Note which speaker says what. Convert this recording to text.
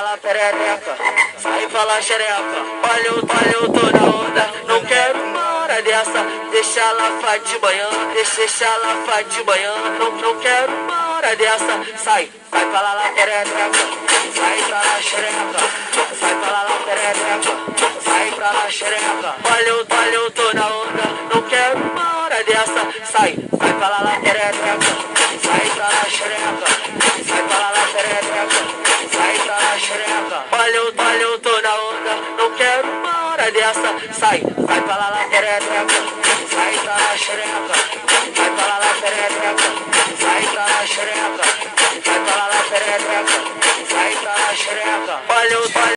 Speaker 1: lá, perereca. Sai pra lá, xereca. Olha, eu tô na onda. Não quero uma hora dessa. Deixa ela faz de manhã. Deixa ela faz de manhã. Não quero uma hora dessa. Sai pra lá, perereca. Sai pra lá, xereca. Sai pra lá, perereca. Sai pra lá, xereca. Olha, eu tô na onda. Não quero uma hora dessa. Sai pra lá, perereca. Sai pra lá, xereca. Sai pra lá, perereca. Sai pra lá, xereca. Olha, eu tô na onda. Não quero uma hora dessa. Sai pra lá, perereca. Sai pra lá, xereca. Sai pra lá, perereca. Sai pra lá, xereca.